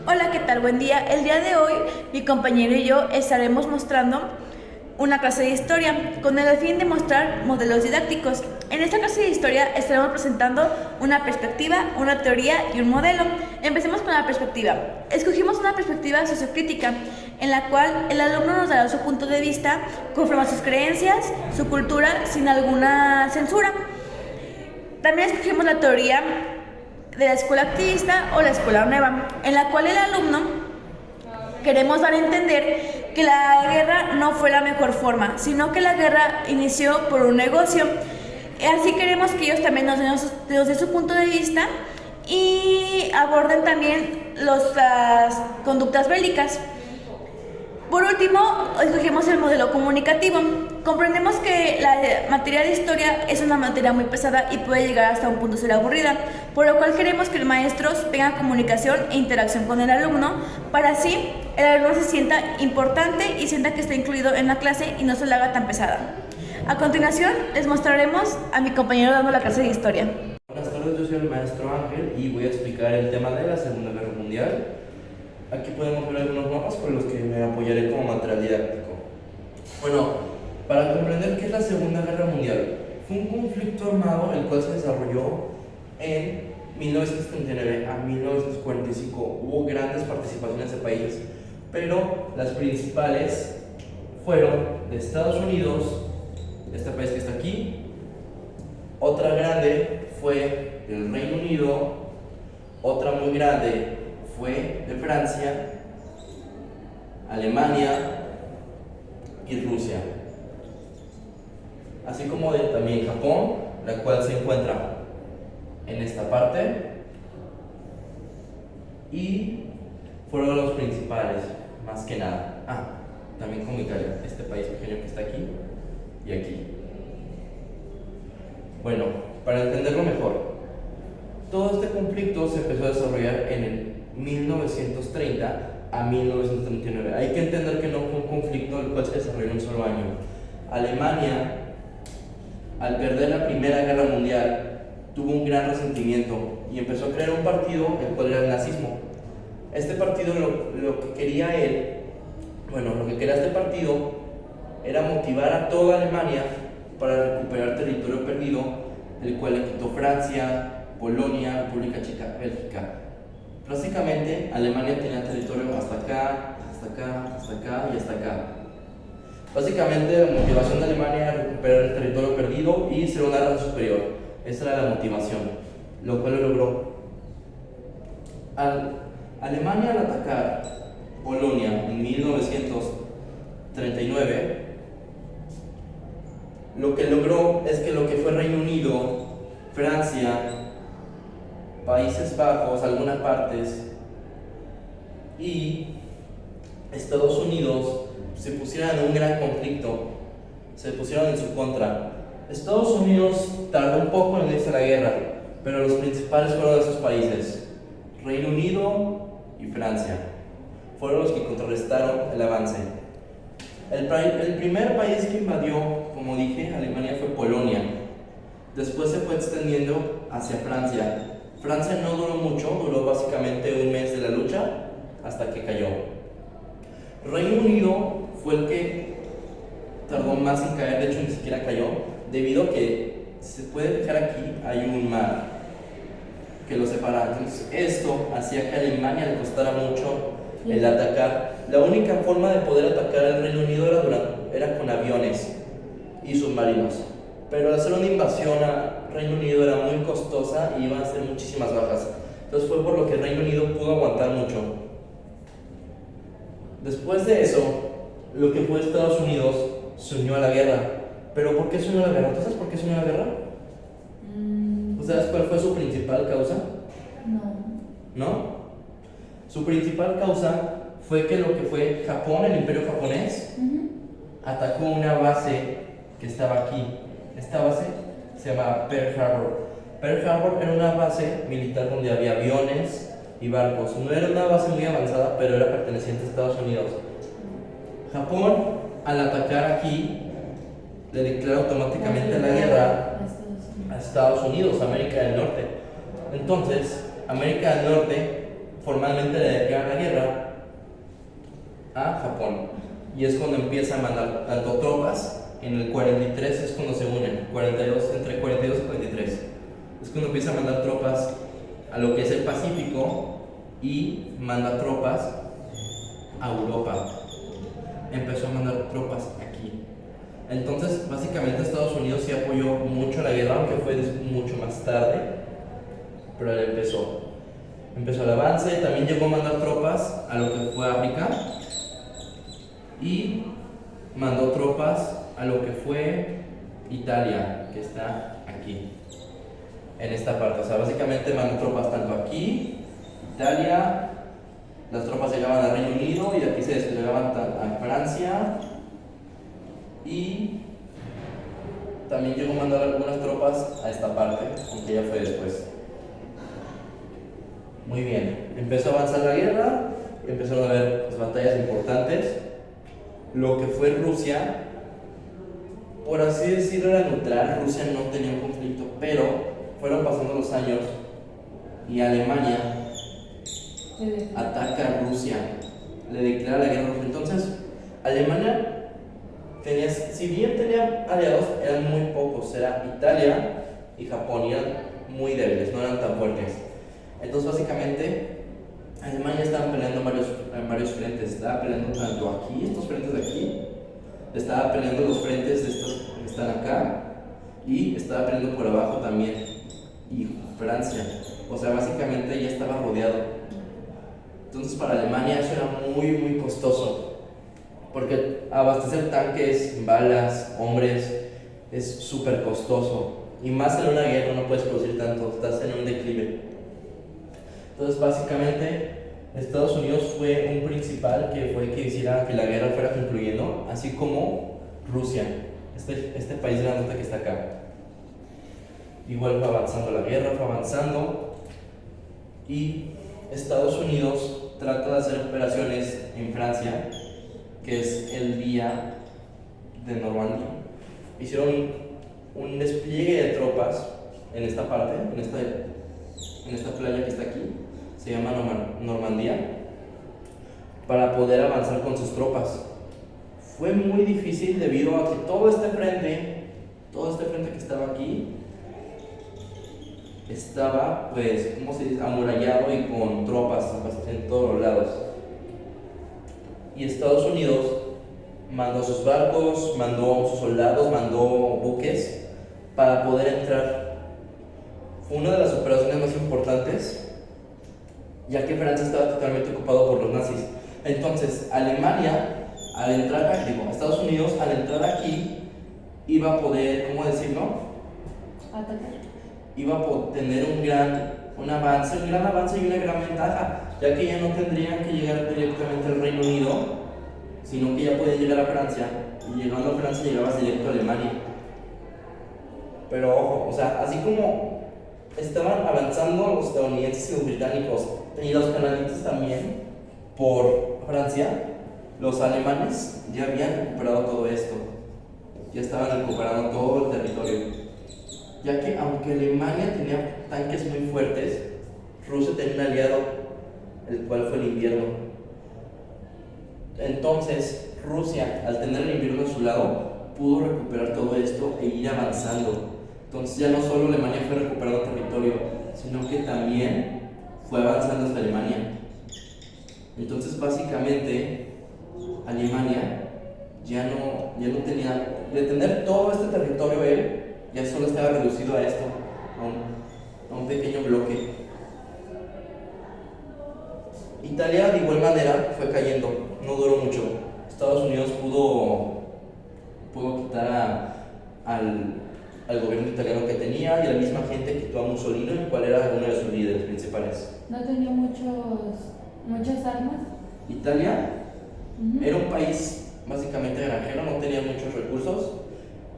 Hola, ¿qué tal? Buen día. El día de hoy mi compañero y yo estaremos mostrando una clase de historia con el fin de mostrar modelos didácticos. En esta clase de historia estaremos presentando una perspectiva, una teoría y un modelo. Empecemos con la perspectiva. Escogimos una perspectiva sociocrítica en la cual el alumno nos dará su punto de vista conforme a sus creencias, su cultura, sin alguna censura. También escogimos la teoría de la escuela activista o la escuela nueva, en la cual el alumno queremos dar a entender que la guerra no fue la mejor forma, sino que la guerra inició por un negocio. Así queremos que ellos también nos den su punto de vista y aborden también las conductas bélicas. Por último, escogemos el modelo comunicativo. Comprendemos que la materia de historia es una materia muy pesada y puede llegar hasta un punto ser aburrida, por lo cual queremos que el maestro tenga comunicación e interacción con el alumno, para así el alumno se sienta importante y sienta que está incluido en la clase y no se la haga tan pesada. A continuación, les mostraremos a mi compañero dando la clase de historia. Buenas tardes, yo soy el maestro Ángel y voy a explicar el tema de la Segunda Guerra Mundial. Aquí podemos ver algunos mapas con los que me apoyaré como material didáctico. Bueno, para comprender qué es la Segunda Guerra Mundial, fue un conflicto armado el cual se desarrolló en 1939 a 1945. Hubo grandes participaciones de países, pero las principales fueron de Estados Unidos, este país que está aquí. Otra grande fue del Reino Unido. Otra muy grande fue de Francia, Alemania y Rusia, así como de también Japón, la cual se encuentra en esta parte, y fueron los principales, más que nada. También como Italia, este país pequeño que está aquí y aquí. Bueno, para entenderlo mejor, todo este conflicto se empezó a desarrollar en el 1930 a 1939. Hay que entender que no fue un conflicto el cual se desarrolló en un solo año. Alemania, al perder la Primera Guerra Mundial, tuvo un gran resentimiento y empezó a crear un partido, el cual era el nazismo. Este partido lo que quería este partido era motivar a toda Alemania para recuperar territorio perdido, el cual le quitó Francia, Polonia, República Checa, Bélgica. Básicamente, Alemania tenía territorio hasta acá, hasta acá, hasta acá y hasta acá. Básicamente, la motivación de Alemania era recuperar el territorio perdido y ser una raza superior. Esa era la motivación, lo cual lo logró. Alemania, al atacar Polonia en 1939, lo que logró es que lo que fue Reino Unido, Francia, Países Bajos, algunas partes, y Estados Unidos se pusieran en un gran conflicto, se pusieron en su contra. Estados Unidos tardó un poco en irse a la guerra, pero los principales fueron esos países, Reino Unido y Francia, fueron los que contrarrestaron el avance. El primer país que invadió, como dije, Alemania fue Polonia. Después se fue extendiendo hacia Francia. Francia no duró mucho, duró básicamente un mes de la lucha hasta que cayó. Reino Unido fue el que tardó más en caer, de hecho ni siquiera cayó, debido a que, si se puede fijar aquí, hay un mar que lo separa. Entonces esto hacía que a Alemania le costara mucho el atacar. La única forma de poder atacar al Reino Unido era con aviones y submarinos, pero al hacer una invasión a Reino Unido era muy costosa y iban a ser muchísimas bajas. Entonces fue por lo que el Reino Unido pudo aguantar mucho. Después de eso, lo que fue Estados Unidos se unió a la guerra. ¿Pero por qué se unió a la guerra? ¿Tú sabes por qué se unió a la guerra? ¿Sabes cuál fue su principal causa? ¿No? Su principal causa fue que lo que fue Japón, el imperio japonés, atacó una base que estaba aquí. Esta base se llama Pearl Harbor. Pearl Harbor era una base militar donde había aviones y barcos. No era una base muy avanzada, pero era perteneciente a Estados Unidos. Japón, al atacar aquí, le declara automáticamente la guerra a Estados Unidos, América del Norte. Entonces, América del Norte formalmente le declara la guerra a Japón. Y es cuando empieza a mandar tanto tropas. En el 43 es cuando se unen, 42, entre 42 y 43. Es cuando empieza a mandar tropas a lo que es el Pacífico y manda tropas a Europa. Empezó a mandar tropas aquí. Entonces, básicamente Estados Unidos sí apoyó mucho la guerra, aunque fue mucho más tarde, pero él empezó el avance. También llegó a mandar tropas a lo que fue África y mandó tropas a lo que fue Italia, que está aquí, en esta parte. O sea, básicamente mandó tropas tanto aquí, Italia, las tropas llegaban al Reino Unido y aquí se desplegaban a Francia, y también llegó a mandar algunas tropas a esta parte, aunque ya fue después. Muy bien, empezó a avanzar la guerra, empezaron a haber pues, batallas importantes. Lo que fue Rusia, por así decirlo, era neutral. Rusia no tenía un conflicto, pero fueron pasando los años y Alemania ataca a Rusia, le declara la guerra a Rusia. Entonces, Alemania tenía, si bien tenía aliados, eran muy pocos. Era Italia y Japón, y eran muy débiles, no eran tan fuertes. Entonces, básicamente, Alemania estaba peleando en varios frentes. Estaba peleando tanto aquí, estos frentes de aquí, estaba peleando los frentes de estos que están acá, y estaba peleando por abajo también, y Francia. O sea, básicamente ya estaba rodeado. Entonces, para Alemania eso era muy, muy costoso, porque abastecer tanques, balas, hombres es súper costoso, y más en una guerra no puedes producir tanto, estás en un declive. Entonces, básicamente, Estados Unidos fue un principal que fue que hiciera que la guerra fuera concluyendo, así como Rusia, este país grandote que está acá. Igual fue avanzando la guerra, fue avanzando, y Estados Unidos trata de hacer operaciones en Francia, que es el día de Normandía. Hicieron un despliegue de tropas en esta parte, en esta playa que está aquí, se llama Normandía, para poder avanzar con sus tropas. Fue muy difícil debido a que todo este frente que estaba aquí, estaba, pues, ¿cómo se dice?, amurallado y con tropas en todos los lados. Y Estados Unidos mandó sus barcos, mandó sus soldados, mandó buques para poder entrar. Fue una de las operaciones más importantes, ya que Francia estaba totalmente ocupado por los nazis. Entonces, Alemania, al entrar aquí, Estados Unidos, al entrar aquí, iba a poder, ¿cómo decirlo?, Atacar. Iba a tener un gran avance y una gran ventaja, ya que ya no tendrían que llegar directamente al Reino Unido, sino que ya podían llegar a Francia, y llegando a Francia llegabas directo a Alemania. Pero ojo, o sea, así como estaban avanzando los estadounidenses y los británicos, y los canadienses también, por Francia, los alemanes ya habían recuperado todo esto, ya estaban recuperando todo el territorio. Ya que aunque Alemania tenía tanques muy fuertes, Rusia tenía un aliado, el cual fue el invierno. Entonces, Rusia, al tener el invierno a su lado, pudo recuperar todo esto e ir avanzando. Entonces ya no solo Alemania fue recuperando territorio, sino que también fue avanzando hasta Alemania. Entonces, básicamente, Alemania ya no tenía, de tener todo este territorio él, ya solo estaba reducido a esto, a un pequeño bloque. Italia, de igual manera, fue cayendo, no duró mucho. Estados Unidos pudo quitar al gobierno italiano que tenía, y la misma gente quitó a Mussolini, el cual era uno de sus líderes principales. ¿No tenía muchas armas? Italia era un país básicamente granjero, no tenía muchos recursos,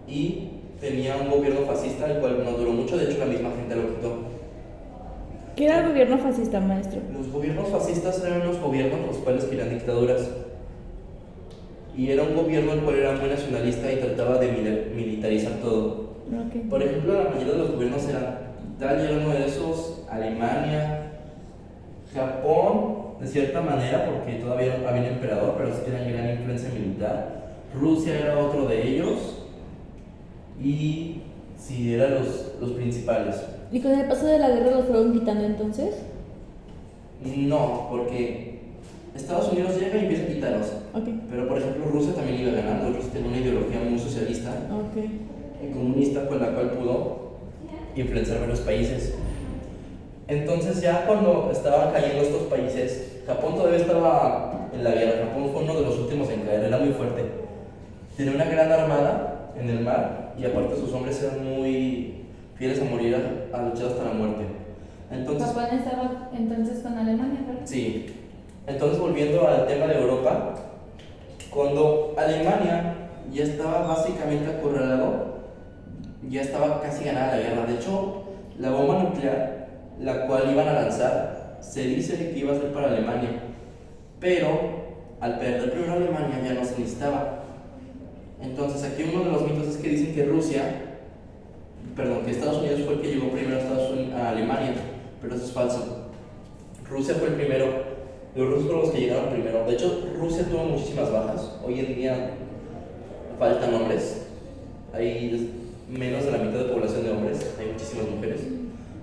y tenía un gobierno fascista, el cual no duró mucho. De hecho, la misma gente lo quitó. ¿Qué era el gobierno fascista, maestro? Los gobiernos fascistas eran los gobiernos los cuales querían dictaduras, y era un gobierno el cual era muy nacionalista y trataba de militarizar todo. Okay. Por ejemplo, la mayoría de los gobiernos eran, Italia era uno de esos, Alemania, Japón, de cierta manera, porque todavía no había un emperador, pero sí tenían gran influencia militar. Rusia era otro de ellos. Y sí, eran los principales. ¿Y con el paso de la guerra los fueron quitando entonces? No, porque Estados Unidos llega y empieza a quitarlos. Ok. Pero por ejemplo Rusia también iba ganando. Rusia tenía una ideología muy socialista Ok. y comunista con la cual pudo influenciar varios países. Entonces ya cuando estaban cayendo estos países, Japón todavía estaba en la guerra. Japón fue uno de los últimos en caer, era muy fuerte. Tenía una gran armada en el mar y aparte sus hombres eran muy fieles a morir a luchar hasta la muerte. Entonces, Japón estaba entonces con Alemania, ¿verdad? sí. Entonces volviendo al tema de Europa, cuando Alemania ya estaba básicamente acorralado, ya estaba casi ganada la guerra. De hecho, la bomba nuclear, la cual iban a lanzar, se dice que iba a ser para Alemania, pero al perder primero Alemania ya no se necesitaba. Entonces aquí uno de los mitos es que dicen que que Estados Unidos fue el que llegó primero a Alemania, pero eso es falso. Rusia fue el primero, los rusos fueron los que llegaron primero. De hecho, Rusia tuvo muchísimas bajas, hoy en día faltan hombres, hay menos de la mitad de población de hombres, hay muchísimas mujeres.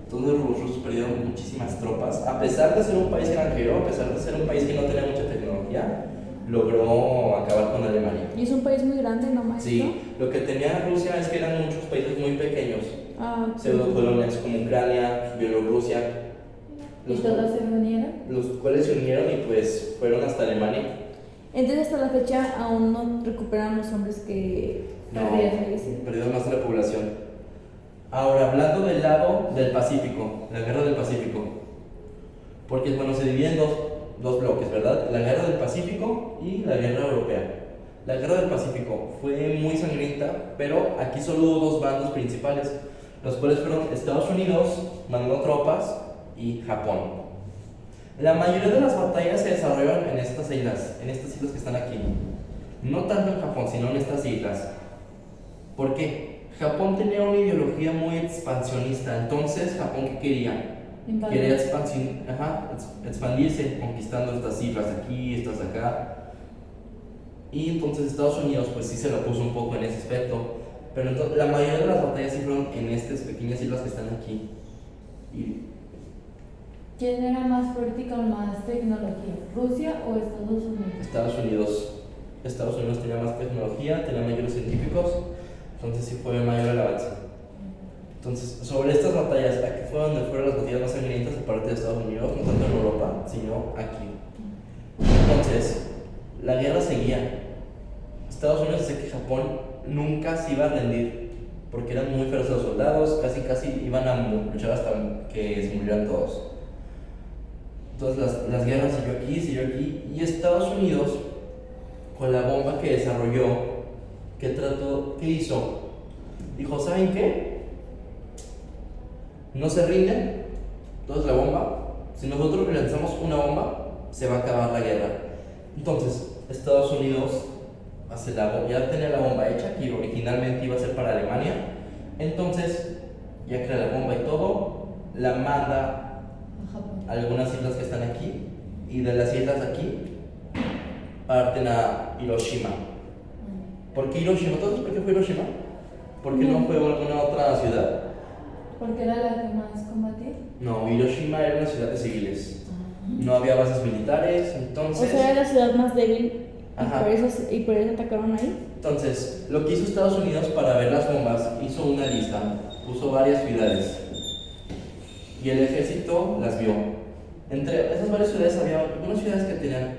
Entonces los rusos perdieron muchísimas tropas, a pesar de ser un país granjero, a pesar de ser un país que no tenía mucha tecnología, logró acabar con Alemania. ¿Y es un país muy grande, no maestro? Sí, lo que tenía Rusia es que eran muchos países muy pequeños, Ah, pseudocolonias como Ucrania, Bielorrusia, ¿Y todos se unieron? los cuales se unieron y pues fueron hasta Alemania. Entonces hasta la fecha aún no recuperaron los hombres que habían fallecido. Perdieron más de la población. Ahora, hablando del lado del Pacífico, la guerra del Pacífico, porque bueno, se divide en dos bloques, ¿verdad? La guerra del Pacífico y la guerra europea. La guerra del Pacífico fue muy sangrienta, pero aquí solo hubo dos bandos principales, los cuales fueron Estados Unidos mandando tropas y Japón. La mayoría de las batallas se desarrollaron en estas islas que están aquí. No tanto en Japón, sino en estas islas. ¿Por qué? Japón tenía una ideología muy expansionista. Entonces, ¿Japón qué quería? Quería expandirse, conquistando estas islas aquí, estas acá. Y entonces Estados Unidos pues sí se lo puso un poco en ese aspecto. Pero entonces, la mayoría de las batallas sí fueron en estas pequeñas islas que están aquí. ¿Quién era más fuerte y con más tecnología? ¿Rusia o Estados Unidos? Estados Unidos. Estados Unidos tenía más tecnología, tenía mayores científicos, entonces sí fue mayor el avance. Entonces, sobre estas batallas, aquí fue donde fueron las batallas más sangrientas de parte de Estados Unidos, no tanto en Europa, sino aquí. Entonces, la guerra seguía. Estados Unidos dice que Japón nunca se iba a rendir, porque eran muy feroces los soldados, casi iban a luchar hasta que se murieran todos. Entonces las guerras siguió aquí, y Estados Unidos, con la bomba que desarrolló, ¿qué hizo? Dijo, ¿saben qué? No se rinden, entonces la bomba, si nosotros lanzamos una bomba, se va a acabar la guerra. Entonces, Estados Unidos ya tenía la bomba hecha, que originalmente iba a ser para Alemania, entonces ya crea la bomba y todo, la manda a algunas islas que están aquí, y de las islas aquí parten a Hiroshima. ¿Por qué Hiroshima? ¿Todos por qué fue Hiroshima? ¿Por qué no fue alguna otra ciudad? ¿Porque era la que más combatía? No, Hiroshima era una ciudad de civiles. No había bases militares, entonces... O sea, era la ciudad más débil Ajá. y por eso atacaron ahí. Entonces, lo que hizo Estados Unidos para ver las bombas, hizo una lista, puso varias ciudades y el ejército las vio. Entre esas varias ciudades había algunas ciudades que tenían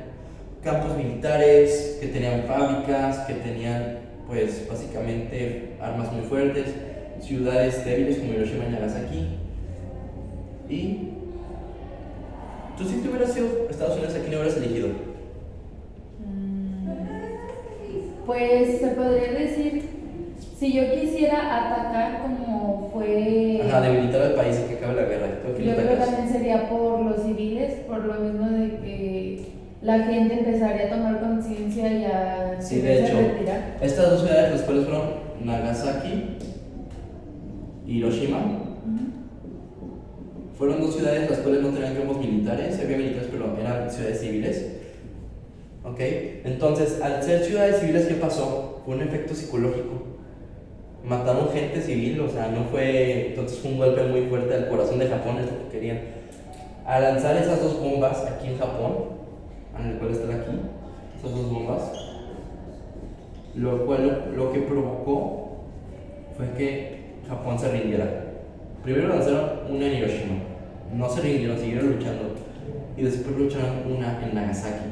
campos militares, que tenían fábricas, que tenían, pues, básicamente armas muy fuertes, ciudades débiles como Hiroshima y Nagasaki. Y tú, si te hubieras sido Estados Unidos, ¿a quién hubieras elegido? Pues se podría decir, si yo quisiera atacar como fue... Debilitar al país y que acabe la guerra. Yo creo que también sería por los civiles, por lo mismo de que la gente empezaría a tomar conciencia y a Sí, de hecho, retirar. estas dos ciudades, las cuales fueron Nagasaki y Hiroshima, Fueron dos ciudades las cuales no tenían campos militares, había militares pero eran ciudades civiles. ¿Ok? Entonces, al ser ciudades civiles, ¿qué pasó? Fue un efecto psicológico. Mataron gente civil, o sea, no fue... Entonces fue un golpe muy fuerte al corazón de Japón, es lo que querían. Al lanzar esas dos bombas aquí en Japón, en el cual están aquí, esas dos bombas, lo que provocó fue que Japón se rindiera. Primero lanzaron una en Hiroshima, no se rindieron, siguieron luchando, y después lucharon una en Nagasaki.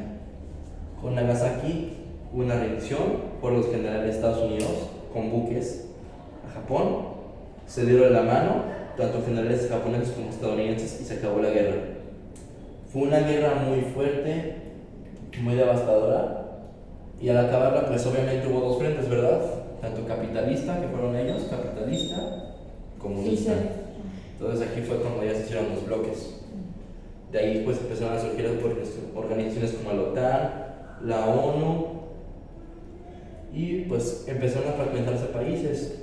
Con Nagasaki hubo una rendición por los generales de Estados Unidos con buques a Japón, se dieron la mano, tanto generales japoneses como estadounidenses, y se acabó la guerra. Fue una guerra muy fuerte, muy devastadora, y al acabarla, pues obviamente hubo dos frentes, ¿verdad? Tanto capitalista, que fueron ellos, capitalista, comunista. Sí, sí. Entonces aquí fue cuando ya se hicieron los bloques. De ahí pues empezaron a surgir organizaciones como la OTAN, la ONU, y pues empezaron a fragmentarse países,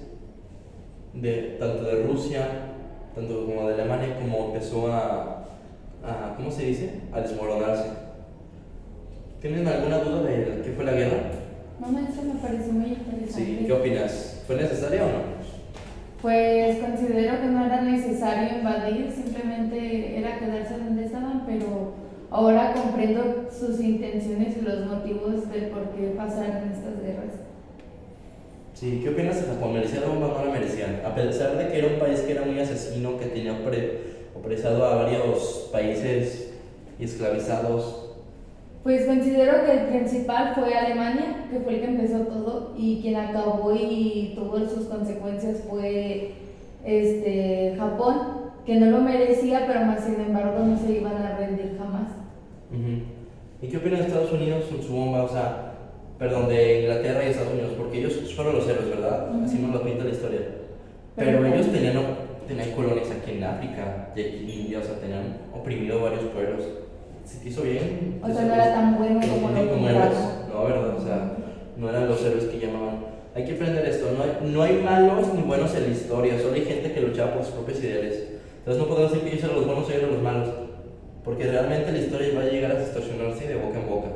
tanto de Rusia, tanto como de Alemania, como empezó a ¿cómo se dice? A desmoronarse. ¿Tienen alguna duda de qué fue la guerra? No, eso me pareció muy interesante. Sí, ¿qué opinas? ¿Fue necesaria o no? Pues considero que no era necesario invadir, simplemente era quedarse donde estaban, pero ahora comprendo sus intenciones y los motivos del por qué pasaron estas guerras. Sí, ¿qué opinas de Japón? ¿Merecía la bomba o no la merecían? A pesar de que era un país que era muy asesino, que tenía opresado a varios países y esclavizados. Pues considero que el principal fue Alemania, que fue el que empezó todo, y quien acabó y tuvo sus consecuencias fue Japón, que no lo merecía, pero más sin embargo no se iban a rendir jamás. ¿Y qué opinas de Estados Unidos con su bomba? O sea, perdón, de Inglaterra y Estados Unidos, porque ellos fueron los héroes, ¿verdad? Así nos lo pinta la historia. Pero ellos tenían colonias aquí en África y aquí en India, o sea, tenían oprimido varios pueblos. ¿Se te hizo bien? O sea, no era tan bueno como lo héroes. pintaban. No, ¿verdad? O sea, no eran los héroes que llamaban. Hay que aprender esto, no hay malos ni buenos en la historia, solo hay gente que luchaba por sus propios ideales. Entonces no podemos decir que ellos eran los buenos y ellos eran los malos, porque realmente la historia va a llegar a distorsionarse de boca en boca.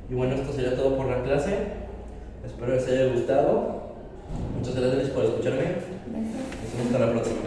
Y bueno, esto sería todo por la clase. Espero les haya gustado. Muchas gracias por escucharme. Gracias. Nos vemos hasta la próxima.